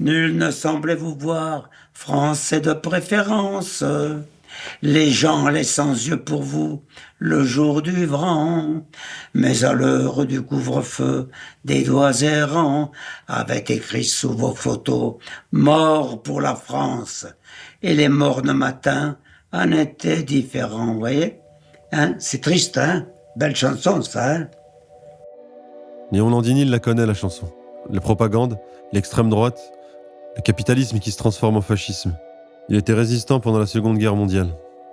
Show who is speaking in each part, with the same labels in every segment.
Speaker 1: Nul ne semblait vous voir, français de préférence. Les gens allaient sans yeux pour vous le jour du vent, mais à l'heure du couvre-feu, des doigts errants avaient écrit sous vos photos «Mort pour la France». Et les mornes matins en étaient différents, vous voyez? Hein? C'est triste, hein? Belle chanson, ça, hein?
Speaker 2: Léon Landini la connaît, la chanson. La propagande, l'extrême droite, le capitalisme qui se transforme en fascisme. Il était résistant pendant la Seconde Guerre mondiale,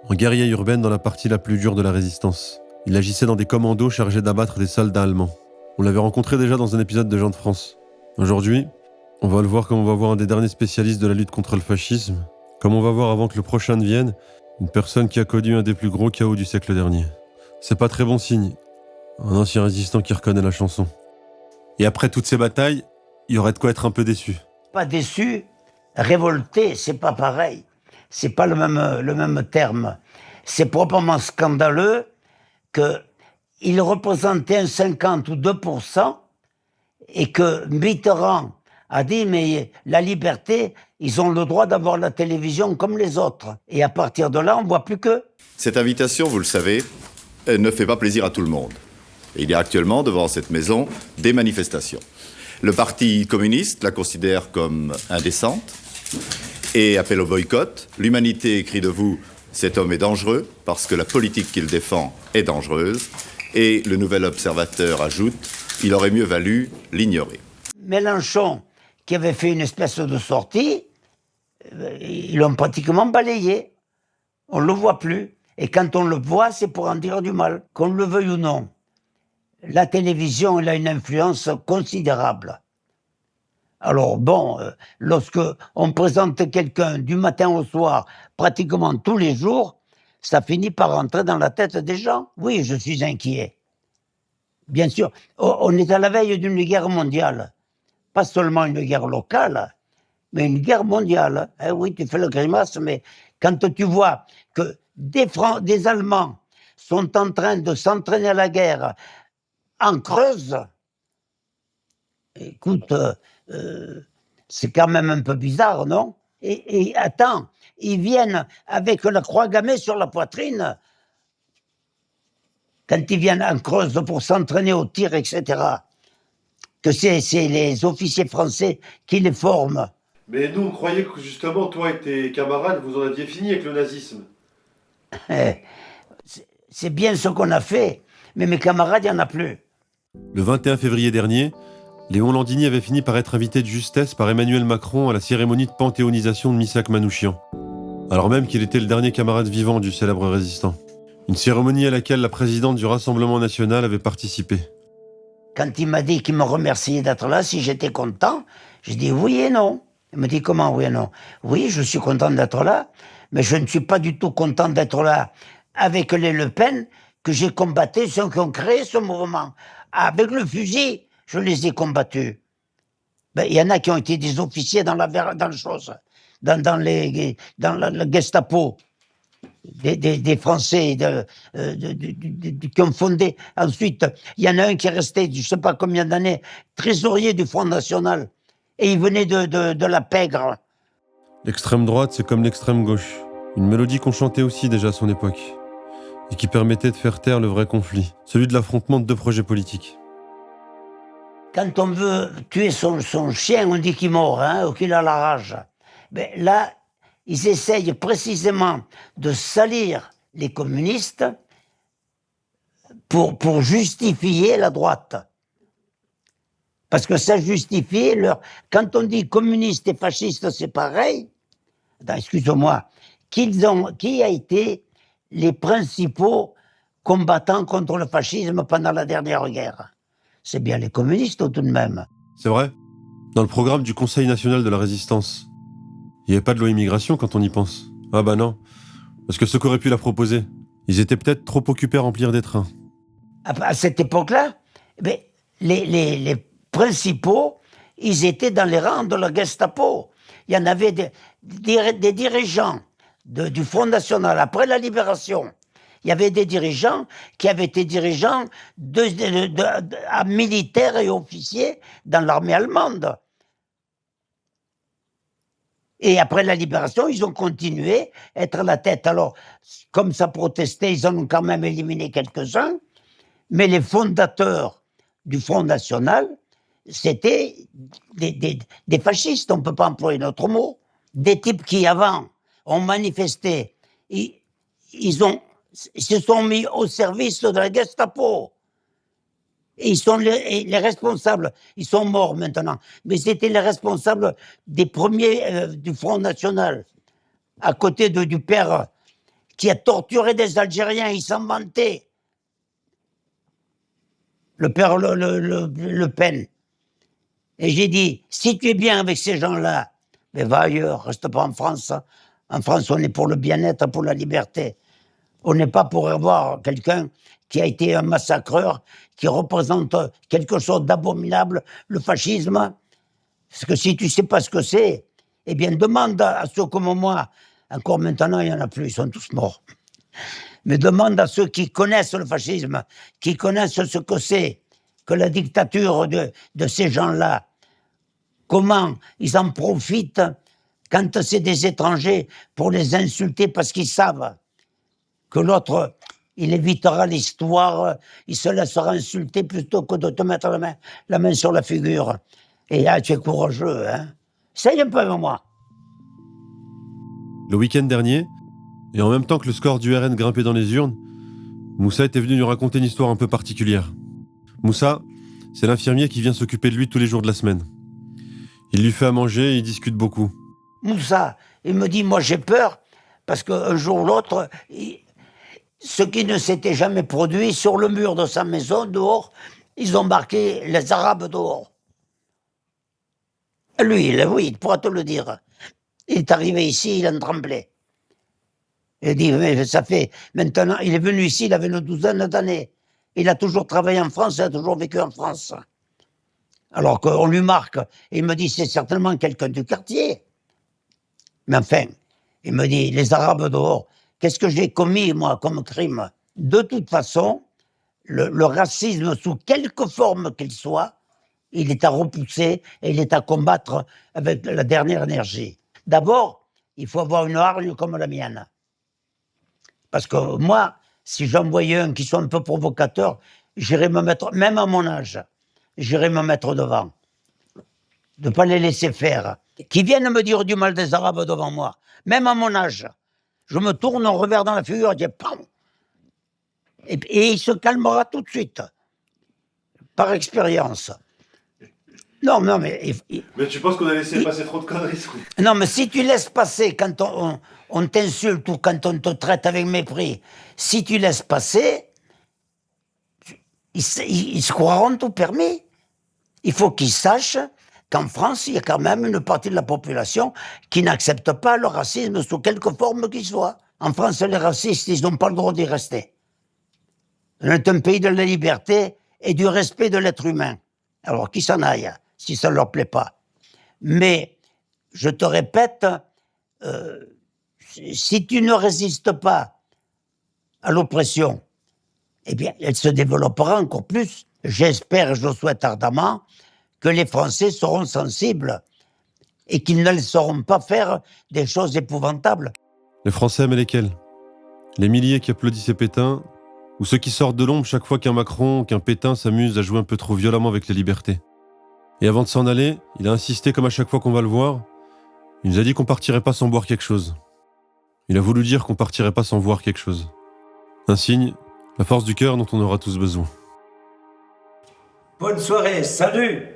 Speaker 2: en guérilla urbaine dans la partie la plus dure de la résistance. Il agissait dans des commandos chargés d'abattre des soldats allemands. On l'avait rencontré déjà dans un épisode de Jean de France. Aujourd'hui, on va le voir comme on va voir un des derniers spécialistes de la lutte contre le fascisme, comme on va voir avant que le prochain ne vienne, une personne qui a connu un des plus gros chaos du siècle dernier. C'est pas très bon signe. Un ancien résistant qui reconnaît la chanson. Et après toutes ces batailles, il y aurait de quoi être un peu déçu.
Speaker 1: Pas déçu, révolté, c'est pas pareil. C'est pas le même terme. C'est proprement scandaleux qu'il représentait un 50 ou 2% et que Mitterrand a dit mais la liberté, ils ont le droit d'avoir la télévision comme les autres. Et à partir de là, on voit plus que.
Speaker 3: Cette invitation, vous le savez, ne fait pas plaisir à tout le monde. Et il y a actuellement devant cette maison des manifestations. Le Parti communiste la considère comme indécente et appelle au boycott. L'Humanité écrit de vous, cet homme est dangereux parce que la politique qu'il défend est dangereuse. Et le Nouvel Observateur ajoute, il aurait mieux valu l'ignorer.
Speaker 1: Mélenchon, qui avait fait une espèce de sortie, ils l'ont pratiquement balayé. On ne le voit plus. Et quand on le voit, c'est pour en dire du mal, qu'on le veuille ou non. La télévision, elle a une influence considérable. Alors bon, lorsque on présente quelqu'un du matin au soir, pratiquement tous les jours, ça finit par rentrer dans la tête des gens. Oui, je suis inquiet. Bien sûr, on est à la veille d'une guerre mondiale. Pas seulement une guerre locale, mais une guerre mondiale. Oui, tu fais le grimace, mais quand tu vois que des Allemands sont en train de s'entraîner à la guerre en Creuse, écoute, c'est quand même un peu bizarre, non? Et attends, ils viennent avec la croix gammée sur la poitrine, quand ils viennent en Creuse pour s'entraîner au tir, etc., que c'est les officiers français qui les forment.
Speaker 2: Mais nous, on croyait que justement, toi et tes camarades, vous en aviez fini avec le nazisme.
Speaker 1: C'est bien ce qu'on a fait, mais mes camarades, il n'y en a plus.
Speaker 2: Le 21 février dernier, Léon Landini avait fini par être invité de justesse par Emmanuel Macron à la cérémonie de panthéonisation de Missak Manouchian, alors même qu'il était le dernier camarade vivant du célèbre résistant. Une cérémonie à laquelle la présidente du Rassemblement national avait participé.
Speaker 1: Quand il m'a dit qu'il me remerciait d'être là, si j'étais content, j'ai dit oui et non. Il me dit comment oui et non? Oui, je suis content d'être là, mais je ne suis pas du tout content d'être là avec les Le Pen que j'ai combattu, ceux qui ont créé ce mouvement. Avec le fusil, je les ai combattus. Ben, y en a qui ont été des officiers dans la chose, dans la Gestapo, des Français qui ont fondé. Ensuite, il y en a un qui est resté, je ne sais pas combien d'années, trésorier du Front National. Et il venait de la pègre.
Speaker 2: L'extrême droite, c'est comme l'extrême gauche. Une mélodie qu'on chantait aussi déjà à son époque. Et qui permettait de faire taire le vrai conflit, celui de l'affrontement de deux projets politiques.
Speaker 1: Quand on veut tuer son chien, on dit qu'il mord, hein, ou qu'il a la rage. Mais là, ils essayent précisément de salir les communistes pour justifier la droite. Parce que ça justifie leur... Quand on dit communiste et fasciste, c'est pareil. Attends, excuse-moi. Qui a été les principaux combattants contre le fascisme pendant la dernière guerre? C'est bien les communistes tout de même.
Speaker 2: C'est vrai. Dans le programme du Conseil national de la résistance, il n'y avait pas de loi immigration quand on y pense. Ah bah non. Parce que ceux qui auraient pu la proposer, ils étaient peut-être trop occupés à remplir des trains.
Speaker 1: À cette époque-là, les principaux, ils étaient dans les rangs de la Gestapo. Il y en avait des dirigeants du Front National après la libération. Il y avait des dirigeants qui avaient été dirigeants militaires et officiers dans l'armée allemande. Et après la libération, ils ont continué à être à la tête. Alors, comme ça protestait, ils en ont quand même éliminé quelques-uns, mais les fondateurs du Front National, c'était des fascistes, on ne peut pas employer notre mot, des types qui avant ont manifesté, ils se sont mis au service de la Gestapo. Et ils sont les responsables, ils sont morts maintenant, mais c'était les responsables des premiers du Front National, à côté du père qui a torturé des Algériens, il s'en vantait. Le père Le Pen. Et j'ai dit, si tu es bien avec ces gens-là, mais va ailleurs, reste pas en France. En France, on est pour le bien-être, pour la liberté. On n'est pas pour avoir quelqu'un qui a été un massacreur, qui représente quelque chose d'abominable, le fascisme. Parce que si tu ne sais pas ce que c'est, eh bien demande à ceux comme moi, encore maintenant il n'y en a plus, ils sont tous morts. Mais demande à ceux qui connaissent le fascisme, qui connaissent ce que c'est, que la dictature de ces gens-là, comment ils en profitent quand c'est des étrangers pour les insulter parce qu'ils savent que l'autre, il évitera l'histoire, il se laissera insulter plutôt que de te mettre la main sur la figure. Et là, tu es courageux, hein. Essaye un peu avec moi.
Speaker 2: Le week-end dernier, et en même temps que le score du RN grimpait dans les urnes, Moussa était venu lui raconter une histoire un peu particulière. Moussa, c'est l'infirmier qui vient s'occuper de lui tous les jours de la semaine. Il lui fait à manger et ils discutent beaucoup.
Speaker 1: Moussa, il me dit, moi j'ai peur, parce qu'un jour ou l'autre, ce qui ne s'était jamais produit, sur le mur de sa maison, dehors, ils ont marqué les Arabes dehors. Lui, oui, il pourra te le dire. Il est arrivé ici, il en tremblait. Il dit, mais ça fait maintenant, il est venu ici, il avait une douzaine d'années. Il a toujours travaillé en France, il a toujours vécu en France. Alors qu'on lui marque, et il me dit, c'est certainement quelqu'un du quartier. Mais enfin, il me dit, les Arabes dehors, qu'est-ce que j'ai commis, moi, comme crime? De toute façon, le racisme, sous quelque forme qu'il soit, il est à repousser et il est à combattre avec la dernière énergie. D'abord, il faut avoir une hargne comme la mienne. Parce que moi, si j'en voyais un qui soit un peu provocateur, j'irais me mettre, même à mon âge, j'irais me mettre devant. De ne pas les laisser faire. Qui viennent me dire du mal des Arabes devant moi, même à mon âge. Je me tourne, on revers dans la figure, je dis PAM! Et il se calmera tout de suite, par expérience. Non, mais...
Speaker 2: Mais tu penses qu'on a laissé passer trop de conneries?
Speaker 1: Non, mais si tu laisses passer quand on t'insulte ou quand on te traite avec mépris, si tu laisses passer, ils se croiront tout permis. Il faut qu'ils sachent qu'en France, il y a quand même une partie de la population qui n'accepte pas le racisme sous quelque forme qu'il soit. En France, les racistes, ils n'ont pas le droit d'y rester. On est un pays de la liberté et du respect de l'être humain. Alors qu'ils s'en aillent, si ça ne leur plaît pas. Mais, je te répète, si tu ne résistes pas à l'oppression, eh bien, elle se développera encore plus. J'espère et je le souhaite ardemment que les Français seront sensibles et qu'ils ne laisseront pas faire des choses épouvantables.
Speaker 2: Les Français, mais lesquels? Les milliers qui applaudissaient Pétain, ou ceux qui sortent de l'ombre chaque fois qu'un Macron ou qu'un Pétain s'amuse à jouer un peu trop violemment avec les libertés. Et avant de s'en aller, il a insisté comme à chaque fois qu'on va le voir. Il nous a dit qu'on partirait pas sans boire quelque chose. Il a voulu dire qu'on partirait pas sans voir quelque chose. Un signe, la force du cœur dont on aura tous besoin.
Speaker 1: Bonne soirée, salut!